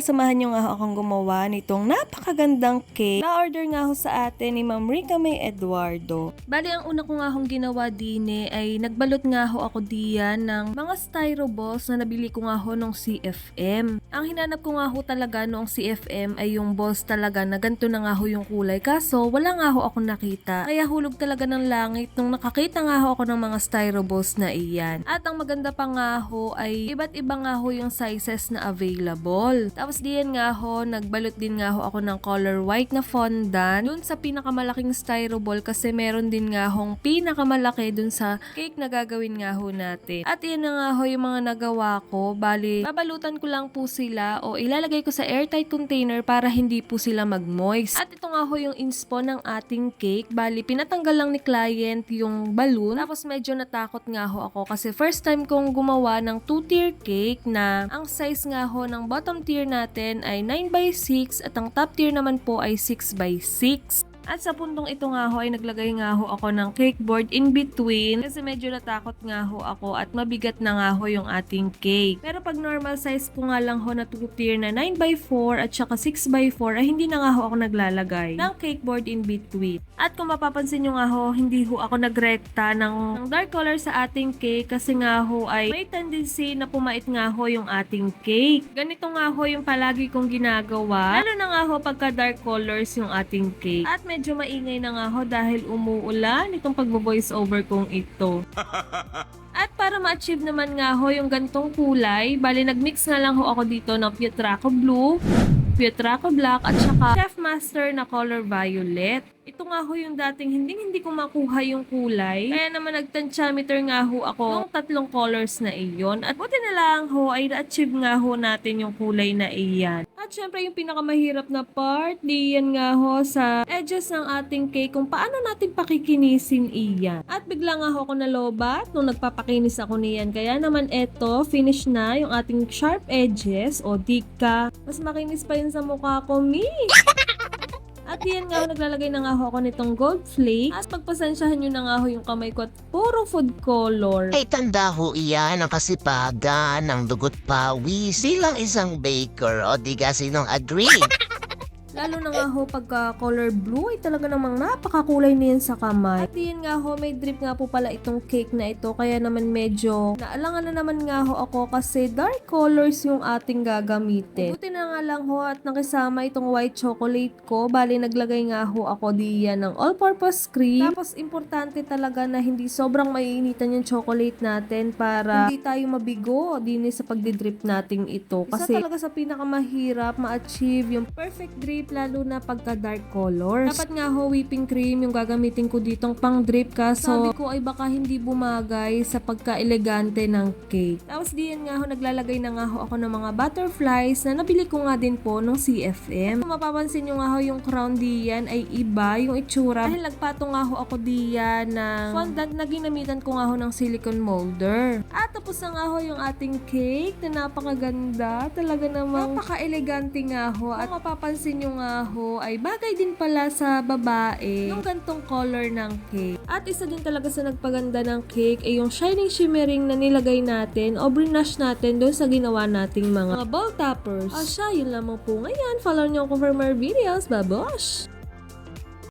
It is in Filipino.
samahan nyo nga akong gumawa nitong napakagandang cake na order nga ako sa atin ni Ma'am Rica May Eduardo. Bali, ang una ko nga akong ginawa din ay nagbalot nga ako diyan ng mga styro balls na nabili ko nga ako nung CFM. Ang hinanap ko nga ako talaga noong CFM ay yung balls talaga na ganito na nga ako yung kulay, kaso wala nga ako nakita. Kaya hulog talaga ng langit nung nakakita nga ako ng mga styro balls na iyan. At ang maganda pa nga ako ay iba't iba nga ako yung sizes na available. Tapos diyan nga ako, nagbalot din nga ako ng color white na fondant dun sa pinakamalaking styro ball kasi meron din nga akong pinakamalaki dun sa cake na gagawin nga ho natin. At yan na nga ho yung mga nagawa ko. Bali, babalutan ko lang po sila o ilalagay ko sa airtight container para hindi po sila mag-moist. At ito nga ho yung inspo ng ating cake. Bali, pinatanggal lang ni client yung balloon. Tapos medyo natakot nga ho ako kasi first time kong gumawa ng 2-tier cake na ang size nga ho ng bottom tier natin ay 9x6 at ang top tier naman po ay 6x6. At sa puntong ito nga ho ay naglagay nga ho ako ng cake board in between kasi medyo natakot nga ho ako at mabigat na nga ho yung ating cake. Pero pag normal size ko nga lang ho na 2-tier na 9x4 at saka 6x4 ay hindi na nga ho ako naglalagay ng cake board in between. At kung mapapansin nyo nga ho, hindi ho ako nagrekta ng dark color sa ating cake kasi nga ho ay may tendency na pumait nga ho yung ating cake. Ganito nga ho yung palagi kong ginagawa, lalo na nga ho pagka dark colors yung ating cake. At medyo maingay na nga ho dahil umuulan itong pagbo-voice over kong ito. At para ma-achieve naman nga ho yung gantong kulay, bali nagmix nga lang ho ako dito ng Pietraco Blue, Pietraco Black at saka Chef Master na color violet. Ito nga ho yung dating hindi ko makuha yung kulay. Kaya naman nagtantsameter nga ho ako ng tatlong colors na iyon. At buti na lang ho ay na-achieve nga ho natin yung kulay na iyan. At syempre yung pinakamahirap na part, diyan nga ho sa edges ng ating cake kung paano natin pakikinisin iyan. At bigla nga ho ako nalobat nung nagpapakinis ako niyan. Kaya naman eto, finish na yung ating sharp edges o dika. Mas makinis pa yun sa mukha ko, me! At yan nga ho, naglalagay na nga ho ako nitong gold flake. At pagpasensyahan nyo na nga ho yung kamay ko at puro food color. Ay tanda ho iyan ang kasipagan ng dugot pawis bilang isang baker o di ka sinong agree. Lalo na nga ho pagka color blue ay talaga namang napakakulay niyan sa kamay. At diyan nga ho, may drip nga po pala itong cake na ito kaya naman medyo naalangan na naman nga ho ako kasi dark colors yung ating gagamitin. Buti na nga lang ho at nakisama itong white chocolate ko. Bali naglagay nga ho ako diyan ng all-purpose cream. Tapos importante talaga na hindi sobrang maiinitan yung chocolate natin para hindi tayo mabigo din sa pagdidrip nating ito. Kasi isa talaga sa pinakamahirap ma-achieve yung perfect drip lalo na pagka dark colors. Dapat nga ho whipping cream yung gagamitin ko ditong pang drip kaso sabi ko ay baka hindi bumagay sa pagka-elegante ng cake. Tapos diyan nga ho naglalagay na nga ho ako ng mga butterflies na nabili ko nga din po nung CFM. Kung mapapansin nyo nga ho yung crown diyan ay iba yung itsura dahil nagpatong nga ho ako diyan ng fondant na ginamitan ko nga ho ng silicone molder. At tapos na nga ho yung ating cake na napakaganda. Talaga namang napaka-elegante nga ho at mapapansin nyo nga ho ay bagay din pala sa babae yung gantong color ng cake. At isa din talaga sa nagpaganda ng cake ay yung shining shimmering na nilagay natin o brush natin doon sa ginawa nating mga ball toppers. Siya, yun lamang po ngayon. Follow nyo ako for more videos. Babosh!